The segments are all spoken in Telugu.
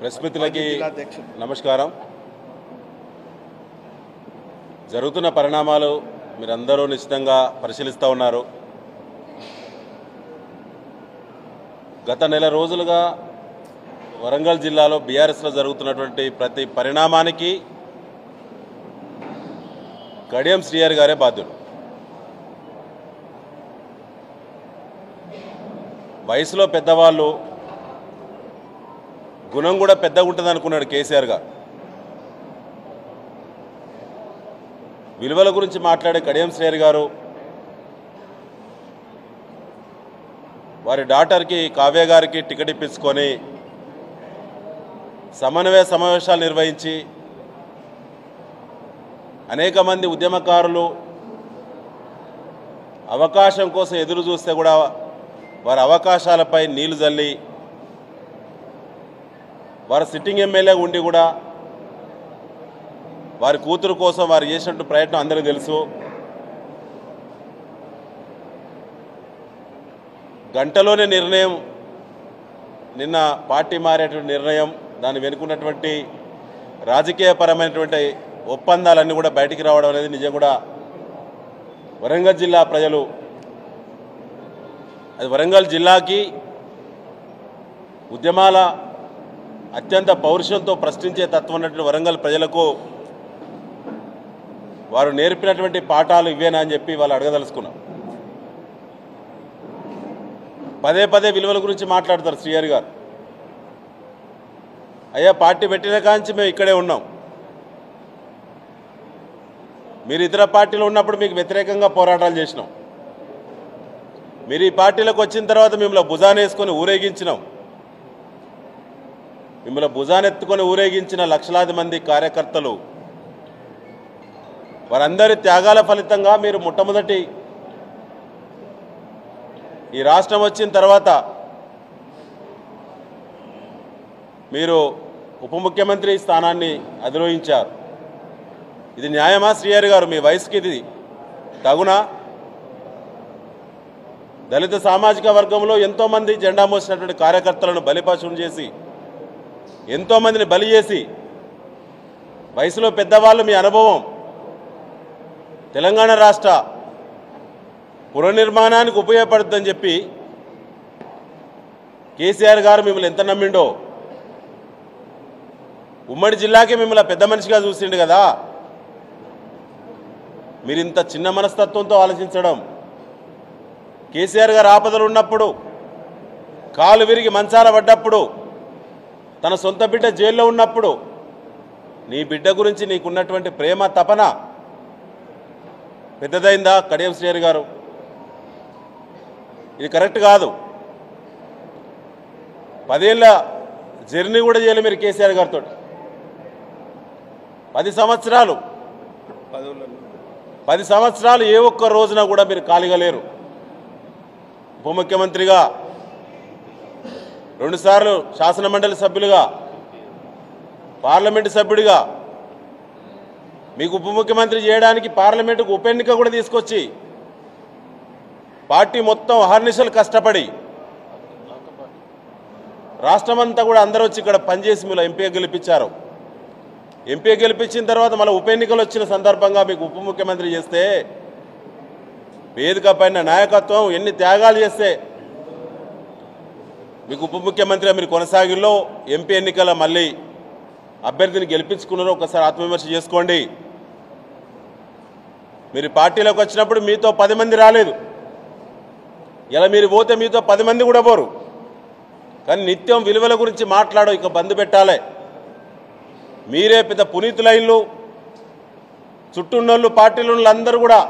ప్రెస్ మిత్రులకి నమస్కారం. జరుగుతున్న పరిణామాలు మీరందరూ నిశ్చితంగా పరిశీలిస్తూ ఉన్నారు. గత నెల రోజులుగా వరంగల్ జిల్లాలో బీఆర్ఎస్లో జరుగుతున్నటువంటి ప్రతి పరిణామానికి కడియం శ్రీహరి గారే బాధ్యుడు. వయసులో పెద్దవాళ్ళు, గుణం కూడా పెద్దగా ఉంటుంది అనుకున్నాడు కేసీఆర్ గారు. విలువల గురించి మాట్లాడే కడియం శ్రీహరి గారు వారి డాటర్కి కావ్య గారికి టికెట్ ఇప్పించుకొని సమన్వయ సమావేశాలు నిర్వహించి అనేక మంది ఉద్యమకారులు అవకాశం కోసం ఎదురు చూస్తే కూడా వారి అవకాశాలపై నీళ్లు జల్లి వారు సిట్టింగ్ ఎమ్మెల్యే ఉండి కూడా వారి కూతురు కోసం వారు చేసినట్టు ప్రయత్నం అందరికీ తెలుసు. గంటలోనే నిర్ణయం, నిన్న పార్టీ మారేటువంటి నిర్ణయం, దాన్ని వెనుకున్నటువంటి రాజకీయపరమైనటువంటి ఒప్పందాలన్నీ కూడా బయటికి రావడం అనేది నిజం. కూడా వరంగల్ జిల్లా ప్రజలు, అది వరంగల్ జిల్లాకి ఉద్యమాల అత్యంత పౌరుషంతో ప్రశ్నించే తత్వం ఉన్నటువంటి వరంగల్ ప్రజలకు వారు నేర్పినటువంటి పాఠాలు ఇవేనా అని చెప్పి వాళ్ళు అడగదలుచుకున్నాం. పదే పదే విలువల గురించి మాట్లాడతారు శ్రీహరి గారు. అయ్యా, పార్టీ పెట్టిన కాంచి మేము ఇక్కడే ఉన్నాం. మీరు ఇతర పార్టీలో ఉన్నప్పుడు మీకు వ్యతిరేకంగా పోరాటాలు చేసినాం. మీరు ఈ పార్టీలోకి వచ్చిన తర్వాత మిమ్మల్ని భుజానేసుకొని ఊరేగించినాం. మిమ్మల్ని భుజానెత్తుకొని ఊరేగించిన లక్షలాది మంది కార్యకర్తలు, వారందరి త్యాగాల ఫలితంగా మీరు మొట్టమొదటి ఈ రాష్ట్రం వచ్చిన తర్వాత మీరు ఉప ముఖ్యమంత్రి స్థానాన్ని అధిరోహించారు. ఇది న్యాయమా శ్రీహరి గారు? మీ వయసుకి ఇది తగునా? దళిత సామాజిక వర్గంలో ఎంతోమంది జెండా మోసినటువంటి కార్యకర్తలను బలిపశువులు చేసి, ఎంతోమందిని బలి చేసి, వయసులో పెద్దవాళ్ళు, మీ అనుభవం తెలంగాణ రాష్ట్ర పునర్నిర్మాణానికి ఉపయోగపడుతుందని చెప్పి కేసీఆర్ గారు మిమ్మల్ని ఎంత నమ్మిండో, ఉమ్మడి జిల్లాకి మిమ్మల్ని పెద్ద మనిషిగా చూసిండు కదా. మీరు ఇంత చిన్న మనస్తత్వంతో ఆలోచించడం, కేసీఆర్ గారు ఆపదలు ఉన్నప్పుడు, కాలు విరిగి మంచాల పడ్డప్పుడు, తన సొంత బిడ్డ జైల్లో ఉన్నప్పుడు నీ బిడ్డ గురించి నీకున్నటువంటి ప్రేమ తపన పెద్దదైందా కడియం శ్రీహరి గారు? ఇది కరెక్ట్ కాదు. 10 ఏళ్ళ జర్నీ కూడా చేయలేదు మీరు కేసీఆర్ గారితో. 10 సంవత్సరాలు ఏ ఒక్క రోజున కూడా మీరు ఖాళీగా లేరు. ఉప ముఖ్యమంత్రిగా, 2 సార్లు శాసనమండలి సభ్యులుగా, పార్లమెంటు సభ్యుడిగా, మీకు ఉప ముఖ్యమంత్రి చేయడానికి పార్లమెంటుకు ఉప ఎన్నిక కూడా తీసుకొచ్చి పార్టీ మొత్తం అహర్నిశలు కష్టపడి రాష్ట్రమంతా కూడా అందరూ వచ్చి ఇక్కడ పనిచేసి మీరు ఎంపీ గెలిపించారు. ఎంపీ గెలిపించిన తర్వాత మళ్ళీ ఉప ఎన్నికలు వచ్చిన సందర్భంగా మీకు ఉప ముఖ్యమంత్రి చేస్తే, వేదిక పైన నాయకత్వం ఎన్ని త్యాగాలు చేస్తే మీకు ఉప ముఖ్యమంత్రిగా మీరు కొనసాగిల్లో, ఎంపీ ఎన్నికల మళ్ళీ అభ్యర్థిని గెలిపించుకున్నారో ఒకసారి ఆత్మవిమర్శ చేసుకోండి. మీరు పార్టీలోకి వచ్చినప్పుడు మీతో 10 మంది రాలేదు. ఇలా మీరు పోతే మీతో 10 మంది కూడా పోరు. కానీ నిత్యం విలువల గురించి మాట్లాడో ఇక బంద్ పెట్టాలి. మీరే పెద్ద పునీతులైన్లు, చుట్టూన్నోళ్ళు, పార్టీలు అందరూ కూడా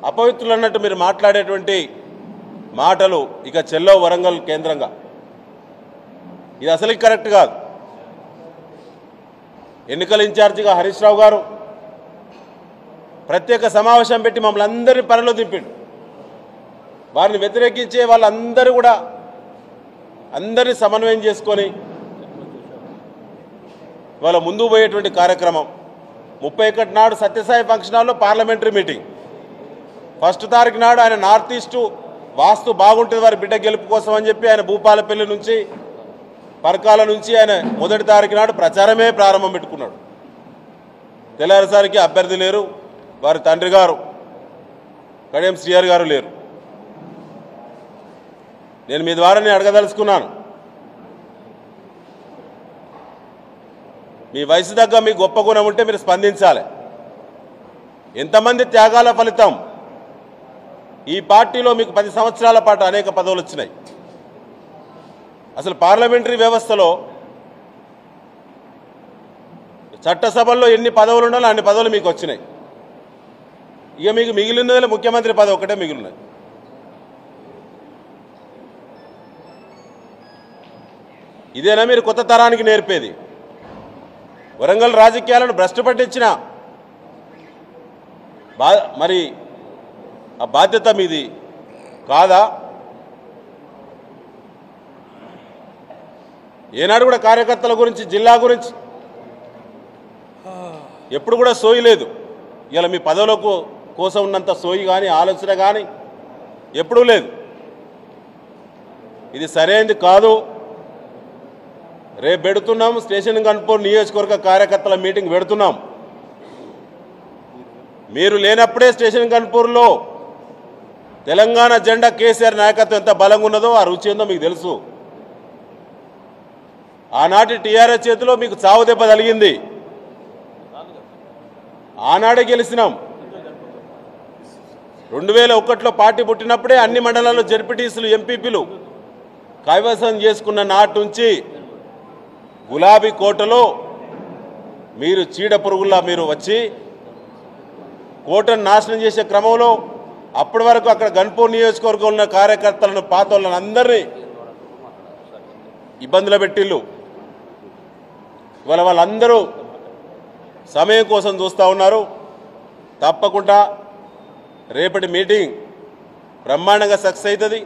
అపవిత్రులు అన్నట్టు మీరు మాట్లాడేటువంటి మాటలు ఇక చెల్లవు వరంగల్ కేంద్రంగా. ఇది అసలు కరెక్ట్ కాదు. ఎన్నికల ఇన్ఛార్జిగా హరీష్ రావు గారు ప్రత్యేక సమావేశం పెట్టి మమ్మల్ని అందరినీ పనిలో దింపిండు. వారిని వ్యతిరేకించే వాళ్ళందరూ కూడా అందరినీ సమన్వయం చేసుకొని వాళ్ళ ముందుకు పోయేటువంటి కార్యక్రమం. 31 నాడు సత్యసాయి ఫంక్షన్ హాల్లో పార్లమెంటరీ మీటింగ్. 1 తారీఖు నాడు ఆయన నార్త్ ఈస్ట్ వాస్తు బాగుంటుంది వారి బిడ్డ గెలుపు కోసం అని చెప్పి ఆయన భూపాలపల్లి నుంచి పరకాల నుంచి ఆయన మొదటి తారీఖు నాడు ప్రచారమే ప్రారంభం పెట్టుకున్నాడు. తెల్లారిసరికి అభ్యర్థి లేరు, వారి తండ్రి గారు కడియం శ్రీహరి గారు లేరు. నేను మీ ద్వారా నేను అడగదలుచుకున్నాను, మీ వయసు తగ్గ మీ గొప్ప గుణం ఉంటే మీరు స్పందించాలి. ఎంతమంది త్యాగాల ఫలితం ఈ పార్టీలో మీకు 10 సంవత్సరాల పాటు అనేక పదవులు వచ్చినాయి. అసలు పార్లమెంటరీ వ్యవస్థలో చట్టసభల్లో ఎన్ని పదవులు ఉండాలో అన్ని పదవులు మీకు వచ్చినాయి. ఇక మీకు మిగిలినది ముఖ్యమంత్రి పదవి ఒకటే మిగిలినది. ఇదేనా మీరు కొత్త తరానికి నేర్పేది? వరంగల్ రాజకీయాలను భ్రష్టు పట్టించిన మరి ఆ బాధ్యత మీది కాదా? ఏనాడు కూడా కార్యకర్తల గురించి, జిల్లా గురించి ఎప్పుడు కూడా సోయి లేదు. ఇలా మీ పదవుల కోసం ఉన్నంత సోయి కానీ ఆలోచన కానీ ఎప్పుడూ లేదు. ఇది సరైనది కాదు. రేపు పెడుతున్నాం స్టేషన్ గన్పూర్ నియోజకవర్గ కార్యకర్తల మీటింగ్ పెడుతున్నాం. మీరు లేనప్పుడే స్టేషన్ గన్పూర్లో తెలంగాణ జెండా కేసీఆర్ నాయకత్వం ఎంత బలంగా ఉన్నదో, ఆ రుచి ఉందో మీకు తెలుసు. ఆనాటి టీఆర్ఎస్ చేతిలో మీకు చావు దెబ్బ తగిలింది. ఆనాడే గెలిచినాం. 2001లో పార్టీ పుట్టినప్పుడే అన్ని మండలాల్లో జడ్పీటీసీలు, ఎంపీపీలు కైవసం చేసుకున్న నాటి నుంచి గులాబీ కోటలో మీరు చీడ పురుగుల్లా మీరు వచ్చి కోటను నాశనం చేసే క్రమంలో అప్పటి వరకు అక్కడ గన్పూర్ నియోజకవర్గంలో ఉన్న కార్యకర్తలను, పాత వాళ్ళని అందరినీ ఇబ్బందులు పెట్టిళ్ళు. ఇవాళ వాళ్ళందరూ సమయం కోసం చూస్తూ ఉన్నారు. తప్పకుండా రేపటి మీటింగ్ బ్రహ్మాండంగా సక్సెస్ అవుతుంది.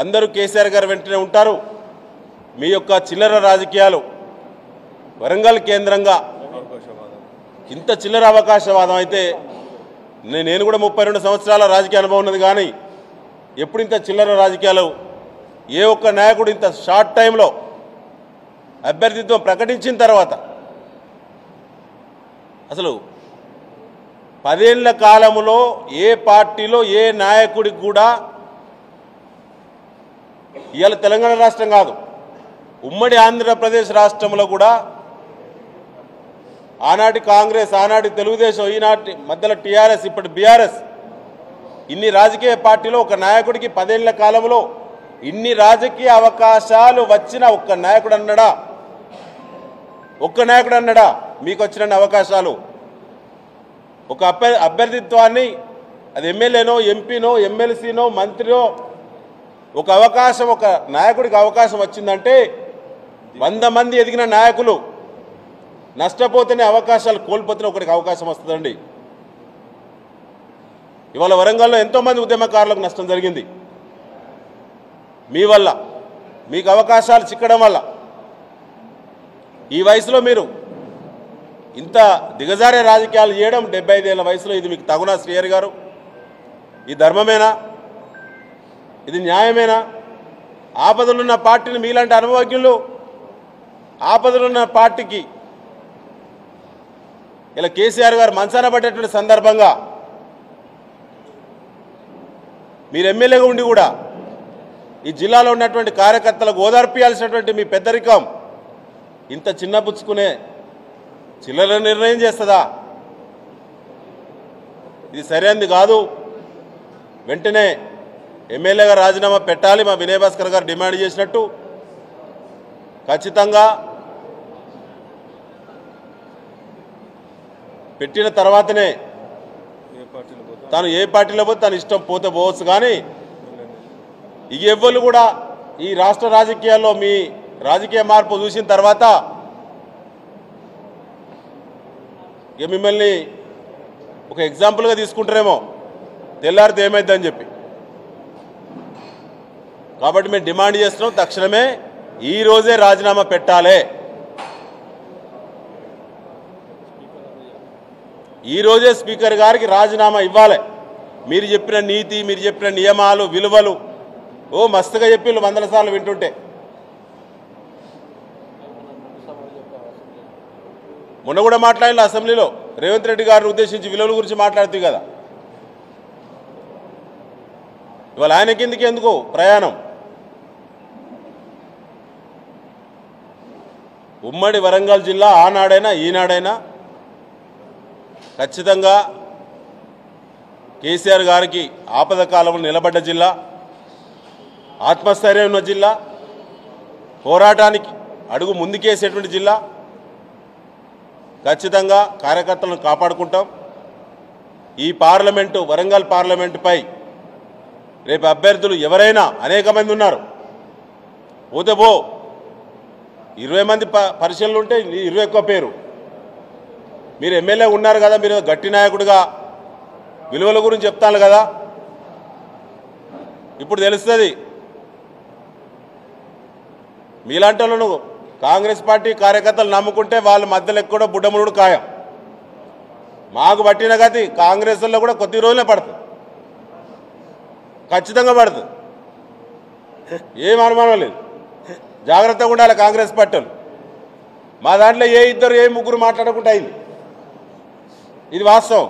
అందరూ కేసీఆర్ గారు వెంటనే ఉంటారు. మీ యొక్క చిల్లర రాజకీయాలు వరంగల్ కేంద్రంగా ఇంత చిల్లర అవకాశవాదం అయితే నేను కూడా 32 సంవత్సరాల రాజకీయ అనుభవం ఉన్నది, కానీ ఎప్పుడు ఇంత చిల్లర రాజకీయాలు ఏ ఒక్క నాయకుడు ఇంత షార్ట్ టైంలో అభ్యర్థిత్వం ప్రకటించిన తర్వాత అసలు 10 ఏళ్ల కాలంలో ఏ పార్టీలో ఏ నాయకుడికి కూడా, ఇవాళ తెలంగాణ రాష్ట్రం కాదు ఉమ్మడి ఆంధ్రప్రదేశ్ రాష్ట్రంలో కూడా ఆనాటి కాంగ్రెస్, ఆనాటి తెలుగుదేశం, ఈనాటి మధ్యలో టీఆర్ఎస్, ఇప్పుడు బీఆర్ఎస్, ఇన్ని రాజకీయ పార్టీలో ఒక నాయకుడికి 10 ఏళ్ల కాలంలో ఇన్ని రాజకీయ అవకాశాలు వచ్చిన ఒక్క నాయకుడు అన్నాడా? ఒక్క నాయకుడు అన్నాడా మీకు వచ్చిన అవకాశాలు? ఒక అభ్యర్థిత్వాన్ని అది ఎమ్మెల్యేనో, ఎంపీనో, ఎమ్మెల్సీనో, మంత్రినో ఒక అవకాశం, ఒక నాయకుడికి అవకాశం వచ్చిందంటే 100 మంది ఎదిగిన నాయకులు నష్టపోతేనే అవకాశాలు కోల్పోతేనే ఒకరికి అవకాశం వస్తుందండి. ఇవాళ వరంగల్లో ఎంతోమంది ఉద్యమకారులకు నష్టం జరిగింది మీ వల్ల, మీకు అవకాశాలు చిక్కడం వల్ల. ఈ వయసులో మీరు ఇంత దిగజారే రాజకీయాలు చేయడం 75 ఏళ్ల వయసులో ఇది మీకు తగునా శ్రీహరి గారు? ఈ ధర్మమేనా? ఇది న్యాయమేనా? ఆపదలున్న పార్టీని మీలాంటి అనుభవజ్ఞులు ఆపదలున్న పార్టీకి ఇలా కేసీఆర్ గారు మంచాన పడ్డటువంటి సందర్భంగా మీరు ఎమ్మెల్యేగా ఉండి కూడా ఈ జిల్లాలో ఉన్నటువంటి కార్యకర్తలకు ఓదార్పియాల్సినటువంటి మీ పెద్దరికం ఇంత చిన్నపుచ్చుకునే చిల్లర నిర్ణయం చేస్తుందా? ఇది సరైనది కాదు. వెంటనే ఎమ్మెల్యేగా రాజీనామా పెట్టాలి. మా వినయ్ భాస్కర్ గారు డిమాండ్ చేసినట్టు ఖచ్చితంగా పెట్టిన తర్వాతనే తాను ఏ పార్టీలో పోతే తన ఇష్టం పోతే పోవచ్చు. కానీ ఇక ఎవ్వరు కూడా ఈ రాష్ట్ర రాజకీయాల్లో మీ రాజకీయ మార్పు చూసిన తర్వాత ఇక మిమ్మల్ని ఒక ఎగ్జాంపుల్గా తీసుకుంటారేమో, తెల్లారితే ఏమైందని చెప్పి. కాబట్టి మేము డిమాండ్ చేస్తున్నాం, తక్షణమే ఈ రోజే రాజీనామా పెట్టాలి. ఈ రోజే స్పీకర్ గారికి రాజీనామా ఇవ్వాలి. మీరు చెప్పిన నీతి, మీరు చెప్పిన నియమాలు, విలువలు మస్తుగా చెప్పి 100 సార్లు వింటుంటే మొన్న కూడా మాట్లాడిన అసెంబ్లీలో రేవంత్ రెడ్డి గారిని ఉద్దేశించి విలువల గురించి మాట్లాడుతూ కదా. ఇవాళ ఆయన కిందికి ఎందుకు ప్రయాణం? ఉమ్మడి వరంగల్ జిల్లా ఆనాడైనా ఈనాడైనా ఖచ్చితంగా కేసీఆర్ గారికి ఆపద కాలంలో నిలబడ్డ జిల్లా, ఆత్మస్థైర్యం ఉన్న జిల్లా, పోరాటానికి అడుగు ముందుకేసేటువంటి జిల్లా. ఖచ్చితంగా కార్యకర్తలను కాపాడుకుంటాం. ఈ పార్లమెంటు వరంగల్ పార్లమెంటుపై రేపు అభ్యర్థులు ఎవరైనా అనేక మంది ఉన్నారు. పోతే 20 మంది పరిశీలనలు ఉంటే 21 పేరు. మీరు ఎమ్మెల్యే ఉన్నారు కదా, మీరు గట్టి నాయకుడిగా విలువల గురించి చెప్తాను కదా. ఇప్పుడు తెలుస్తుంది మీలాంటి వాళ్ళను కాంగ్రెస్ పార్టీ కార్యకర్తలు నమ్ముకుంటే వాళ్ళ మధ్యలో కూడా బుడ్డముడు ఖాయం. మాకు పట్టిన గతి కాంగ్రెస్లో కూడా కొద్ది రోజులే పడుతుంది, ఖచ్చితంగా పడుతుంది. ఏం అనుమానం లేదు. జాగ్రత్తగా ఉండాలి కాంగ్రెస్ పార్టీలు. మా దాంట్లో ఏ ఇద్దరు ఏ ముగ్గురు మాట్లాడకుండా అయింది, ఇది వాస్తవం.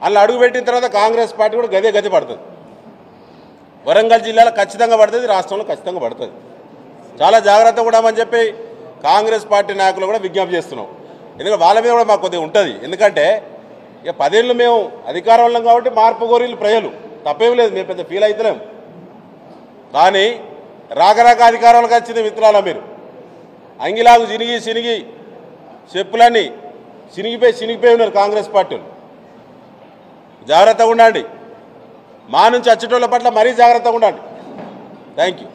అలా అడుగుపెట్టిన తర్వాత కాంగ్రెస్ పార్టీ కూడా గది పడుతుంది. వరంగల్ జిల్లాలో ఖచ్చితంగా పడుతుంది, రాష్ట్రంలో ఖచ్చితంగా పడుతుంది. చాలా జాగ్రత్తగా ఉండమని చెప్పి కాంగ్రెస్ పార్టీ నాయకులు కూడా విజ్ఞప్తి చేస్తున్నాం. ఎందుకంటే వాళ్ళ మీద కూడా మాకు కొద్దిగా ఉంటుంది. ఎందుకంటే ఇక 10 ఏళ్ళు మేము అధికారంలో కాబట్టి మార్పు కోరిలు ప్రజలు, తప్పేం లేదు, మేము పెద్ద ఫీల్ అవుతలేము. కానీ రాక అధికారంలోకి వచ్చింది మిత్రులారా, మీరు అంగిలాగు సినిగి చెప్పులన్నీ చినిగిపోయి ఉన్నారు కాంగ్రెస్ పార్టీలు. జాగ్రత్తగా ఉండండి. మా నుంచి వచ్చేటోళ్ళ పట్ల మరీ జాగ్రత్తగా ఉండండి. Thank you.